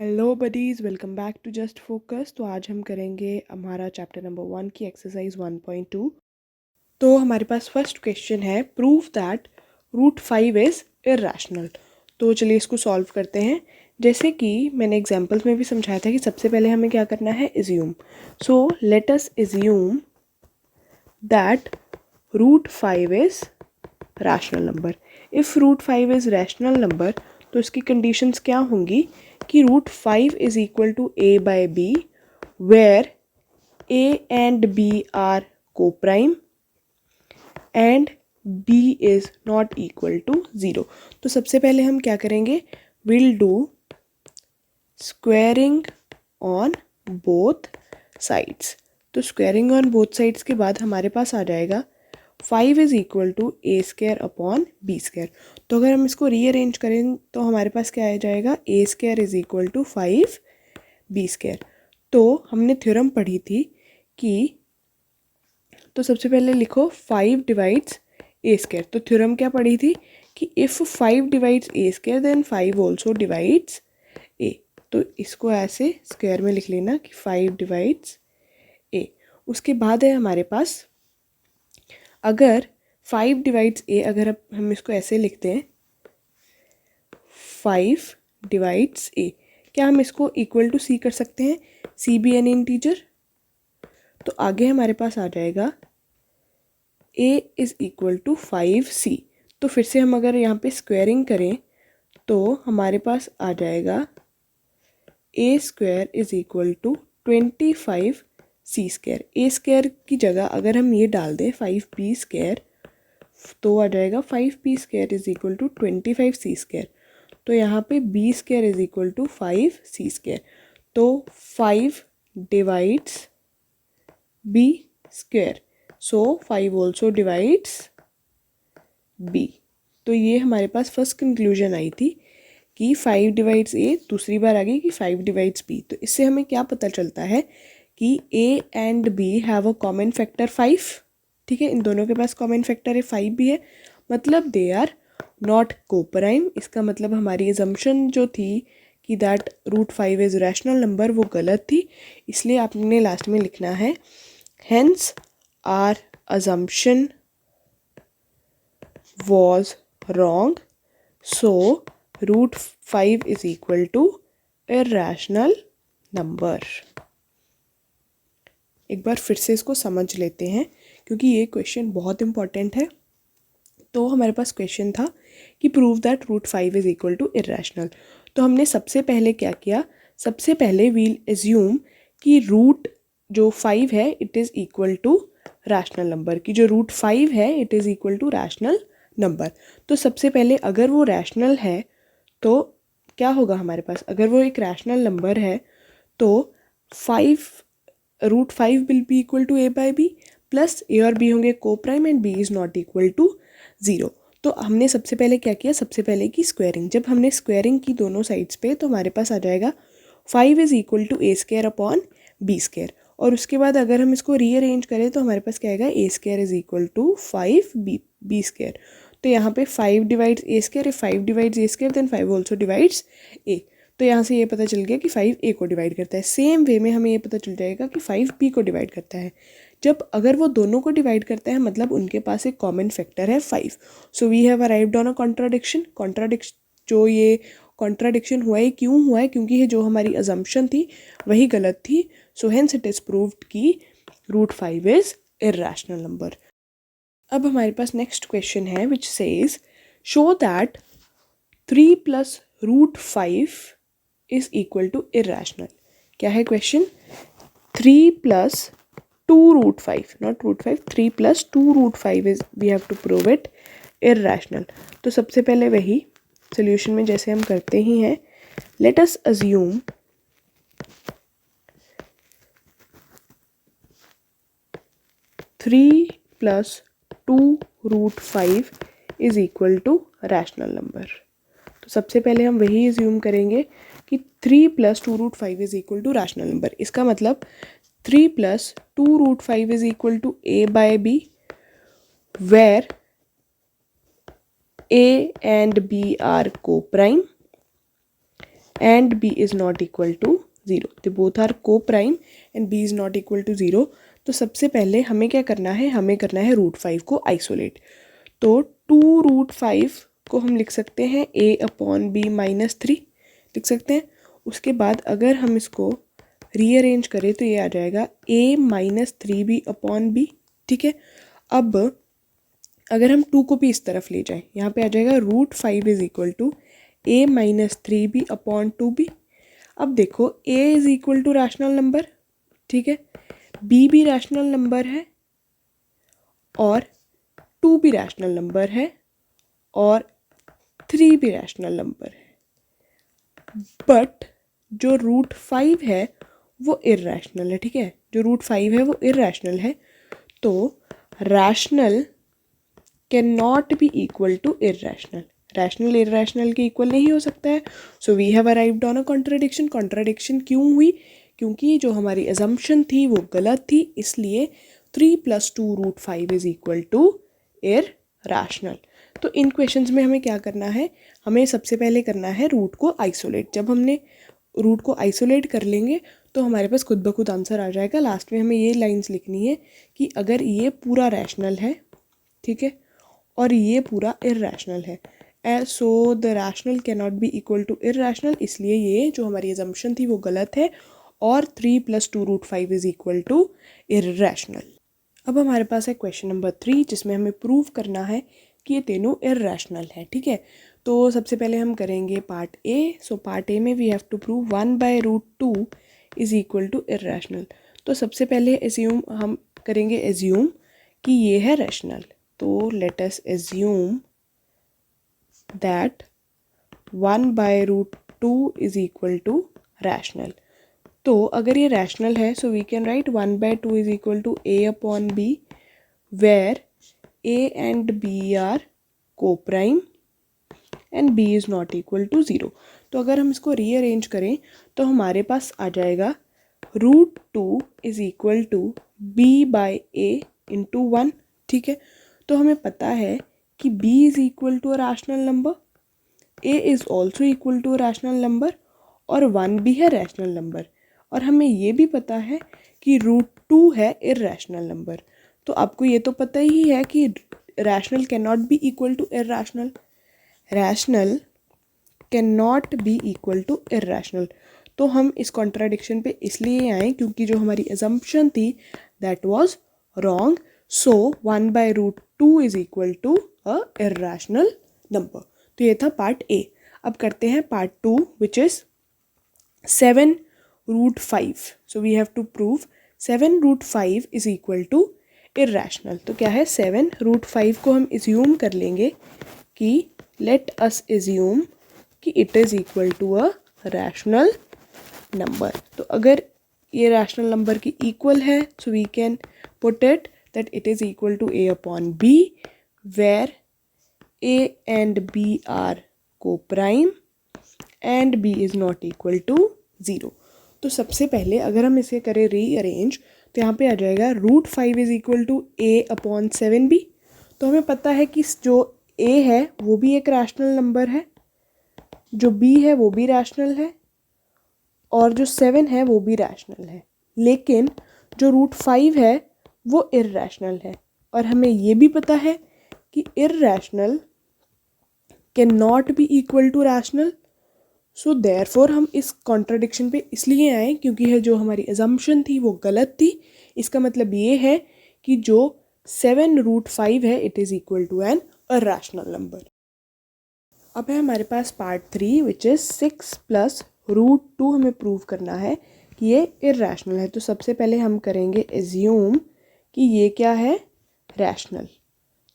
Hello buddies, welcome back to Just Focus. तो आज हम करेंगे हमारा चैप्टर नंबर 1 की एक्सरसाइज 1.2। तो हमारे पास फर्स्ट क्वेश्चन है, prove that root 5 is irrational. तो चलिए इसको सॉल्व करते हैं। जैसे कि मैंने एग्जांपल्स में भी समझाया था कि सबसे पहले हमें क्या करना है, assume. So let us assume that root 5 is rational number. If root 5 is rational number तो इसकी कंडीशंस क्या होंगी कि root 5 is equal to A by B, where A and B are को prime and B is not equal to 0। तो सबसे पहले हम क्या करेंगे, will do squaring on both sides. तो स्क्वेयरिंग ऑन बोथ साइड्स के बाद हमारे पास आ जाएगा 5 is equal to A square upon B square. तो अगर हम इसको रीअरेंज करें तो हमारे पास क्या आ जाएगा, A square is equal to 5 B square. तो हमने थ्योरम पढ़ी थी कि, तो सबसे पहले लिखो 5 डिवाइड्स ए स्क्वेयर। तो थ्योरम क्या पढ़ी थी कि if 5 divides A square then 5 also divides ए। तो इसको ऐसे स्क्वायर में लिख लेना कि 5 डिवाइड्स ए। उसके बाद है हमारे पास, अगर 5 डिवाइड्स ए, अगर हम इसको ऐसे लिखते हैं 5 डिवाइड्स ए, क्या हम इसको इक्वल टू सी कर सकते हैं, सी बी एन इंटीजर। तो आगे हमारे पास आ जाएगा ए इज इक्वल टू 5c। तो फिर से हम अगर यहाँ पे स्क्वेयरिंग करें तो हमारे पास आ जाएगा a square is equal to 25 c square. A square की जगह अगर हम ये डाल दें 5b स्क्वायर तो आ जाएगा 5b square is equal to 25 c square. तो यहाँ पे b square is equal to 5 c square. तो 5 divides b square, so 5 also divides b। तो ये हमारे पास फर्स्ट कंक्लूजन आई थी कि 5 डिवाइड्स ए, दूसरी बार आ गई कि 5 डिवाइड्स बी। तो इससे हमें क्या पता चलता है कि a and b have a common factor 5। ठीक है, इन दोनों के पास कॉमन फैक्टर है 5 भी है, मतलब दे आर नॉट कोप्राइम। इसका मतलब हमारी अजम्पशन जो थी कि that root 5 is rational number, वो गलत थी। इसलिए आपने लास्ट में लिखना है, hence our assumption was wrong, so root 5 is equal to irrational number। एक बार फिर से इसको समझ लेते हैं क्योंकि ये क्वेश्चन बहुत इंपॉर्टेंट है। तो हमारे पास क्वेश्चन था कि prove that root 5 is equal to irrational. तो हमने सबसे पहले क्या किया, सबसे पहले वील एज्यूम कि रूट जो 5 है it is equal to rational number, की जो रूट 5 है it is equal to rational number. तो सबसे पहले अगर वो रैशनल है तो क्या होगा हमारे पास, अगर वो एक रैशनल नंबर है तो 5 root 5 will be equal to a by b, plus a और बी होंगे को prime and b is not equal to 0। तो हमने सबसे पहले क्या किया, सबसे पहले की स्क्वेयरिंग। जब हमने स्क्वेयरिंग की दोनों साइड्स पे तो हमारे पास आ जाएगा 5 is equal to A square upon B square. और उसके बाद अगर हम इसको रीअरेंज करें तो हमारे पास क्या आएगा, a square is equal to 5 B square. तो यहाँ पे 5 divides A square, if 5 divides A square then 5 also divides ए। तो यहाँ से ये पता चल गया कि 5 ए को डिवाइड करता है। सेम वे में हमें ये पता चल जाएगा कि 5 बी को डिवाइड करता है। जब अगर वो दोनों को डिवाइड करता है मतलब उनके पास एक कॉमन फैक्टर है 5। So we have arrived on a contradiction. जो ये कॉन्ट्राडिक्शन हुआ है, क्यों हुआ है, क्योंकि ये जो हमारी अजम्पशन थी वही गलत थी। So hence it is proved कि रूट 5 इज़ इर्रेशनल नंबर। अब हमारे पास नेक्स्ट क्वेश्चन है which says show that 3 plus root 5 is equal to irrational. क्या है question, 3 plus 2 root 5, not root 5, 3 plus 2 root 5 is, we have to prove it irrational. तो सबसे पहले वही सोल्यूशन में जैसे हम करते ही हैं, let us assume three plus 2 root 5 is equal to rational number. तो सबसे पहले हम वही अज्यूम करेंगे कि 3 plus 2 root 5 is equal to rational number. इसका मतलब 3 plus 2 root 5 is equal to A by B, where A and B are coprime and b is not equal to 0. they both are co-prime and b is not equal to 0. तो सबसे पहले हमें क्या करना है, हमें करना है √5 को आइसोलेट. तो 2√5 को हम लिख सकते हैं a/b-3 लिख सकते हैं. उसके बाद अगर हम इसको रीअरेंज करें तो ये आ जाएगा a-3b/b. ठीक है. अब अगर हम 2 को भी इस तरफ ले जाएं, यहाँ पे आ जाएगा √5 इज इक्वल टू a-3b/2b. अब देखो a is equal to rational number, ठीक है, b भी रैशनल नंबर है और 2 भी रैशनल नंबर है और 3 भी रैशनल नंबर है. बट जो √5 है वो इर्रेशनल है. ठीक है, जो √5 है वो इर्रेशनल है. तो rational can not be equal to irrational. Rational irrational के इक्वल नहीं हो सकता है. So we have arrived on a contradiction. Contradiction क्यों हुई? क्योंकि जो हमारी अजम्पशन थी वो गलत थी, इसलिए 3 + 2√5 इज इक्वल टू इर्रेशनल. तो इन क्वेश्चंस में हमें क्या करना है, हमें सबसे पहले करना है रूट को आइसोलेट. जब हमने रूट को आइसोलेट कर लेंगे तो हमारे पास खुद ब खुद आंसर आ जाएगा. लास्ट में हमें ये लाइंस लिखनी है कि अगर ये पूरा रैशनल है, ठीक है, और ये पूरा इर्रेशनल है, so the rational can not be equal to irrational. इसलिए ये जो हमारी अजम्पशन थी वो गलत है और 3 + 2√5 इज इक्वल टू इर्रेशनल. अब हमारे पास है क्वेश्चन नंबर 3 जिसमें हमें प्रूव करना है कि ये तीनों इर्रेशनल है. ठीक है, तो सबसे पहले हम करेंगे part A. So part a में we have to prove 1/√2 is equal to irrational. तो सबसे पहले हम करेंगे एज्यूम कि ये है रैशनल. तो let us assume that 1/√2 is equal to rational. तो अगर ये रैशनल है so we can write 1/2 is equal to a/b where a and b are co-prime and b is not equal to 0. तो अगर हम इसको रीअरेंज करें तो हमारे पास आ जाएगा √2 is equal to b/a into 1. ठीक है, तो हमें पता है कि b is equal to a rational number, a is also equal to a rational number और 1 भी है रैशनल नंबर. और हमें ये भी पता है कि √2 है इर्रेशनल नंबर. तो आपको ये तो पता ही है कि rational can not be equal to irrational. Rational can not be equal to irrational. तो हम इस कॉन्ट्राडिक्शन पे इसलिए आए क्योंकि जो हमारी अजम्पशन थी that was wrong. So 1/√2 is equal to a irrational number. तो ये था पार्ट ए. अब करते हैं part 2 which is 7√5. So we have to prove 7√5 is equal to irrational. तो क्या है, 7√5 को हम एज्यूम कर लेंगे कि लेट अस एज्यूम कि it is equal to a rational number. तो अगर ये रैशनल नंबर की इक्वल है so we can put it that it is equal to a/b where a and b are co-prime and b is not equal to 0. तो सबसे पहले अगर हम इसे करें रीअरेंज तो यहाँ पे आ जाएगा √5 इज इक्वल टू a/7b. तो हमें पता है कि जो a है वो भी एक रैशनल नंबर है, जो b है वो भी रैशनल है और जो 7 है वो भी रैशनल है. लेकिन जो √5 है वो इर्रेशनल है और हमें ये भी पता है कि irrational can not be equal to rational. So therefore हम इस कॉन्ट्राडिक्शन पे इसलिए आए क्योंकि है जो हमारी अजम्पशन थी वो गलत थी. इसका मतलब ये है कि जो 7√5 है it is equal to an irrational number. अब है हमारे पास पार्ट 3 विच इज़ 6 + √2. हमें प्रूव करना है कि ये इर्रेशनल है. तो सबसे पहले हम करेंगे एज्यूम कि ये क्या है, रैशनल.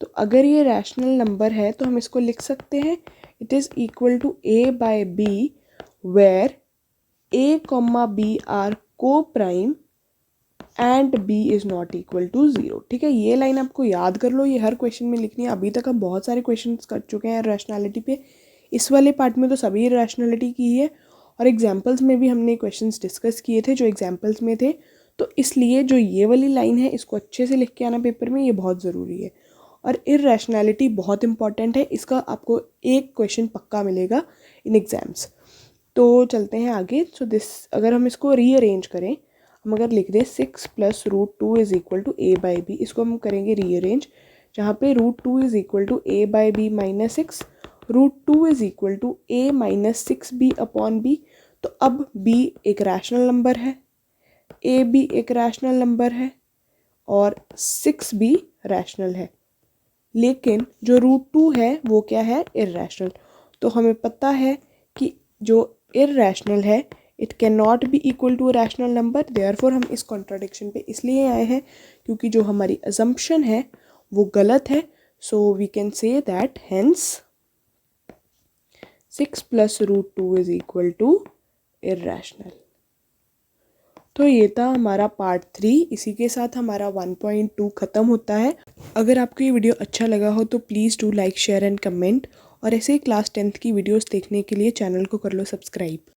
तो अगर ये रैशनल नंबर है तो हम इसको लिख सकते हैं it is equal to a/b where a, b are co-prime and b is not equal to 0. ठीक है, ये लाइन आपको याद कर लो, ये हर क्वेश्चन में लिखनी है. अभी तक हम बहुत सारे क्वेश्चन कर चुके हैं रैशनैलिटी पे. इस वाले पार्ट में तो सभी रैशनैलिटी की है और एग्जाम्पल्स में भी हमने क्वेश्चंस डिस्कस किए थे जो एग्जाम्पल्स में थे. तो इसलिए जो ये वाली लाइन है इसको अच्छे से लिख के आना पेपर में, ये बहुत ज़रूरी है. और इर्रेशनैलिटी बहुत इंपॉर्टेंट है, इसका आपको एक क्वेश्चन पक्का मिलेगा इन एग्जाम्स. तो चलते हैं आगे। सो दिस, अगर हम इसको रीअरेंज करें, हम अगर लिख दें 6 + √2 इज इक्वल टू a/b, इसको हम करेंगे रीअरेंज, जहाँ पे √2 is equal to a/b - 6, √2 is equal to a - 6b upon b। तो अब b एक रैशनल नंबर है, a भी एक रैशनल नंबर है और 6 भी रैशनल है, लेकिन जो √2 है वो क्या है, इर्रेशनल। तो हमें पता है कि जो इर्रेशनल है it can not be equal to a rational number. Therefore हम इस कॉन्ट्राडिक्शन पे इसलिए आए हैं क्योंकि जो हमारी अजम्पशन है वो गलत है। So we can say that hence 6 + √2 is equal to irrational. तो ये था हमारा पार्ट 3। इसी के साथ हमारा 1.2 ख़त्म होता है। अगर आपको ये वीडियो अच्छा लगा हो तो please do like, share and comment, और ऐसे ही क्लास 10th की वीडियोस देखने के लिए चैनल को कर लो सब्सक्राइब।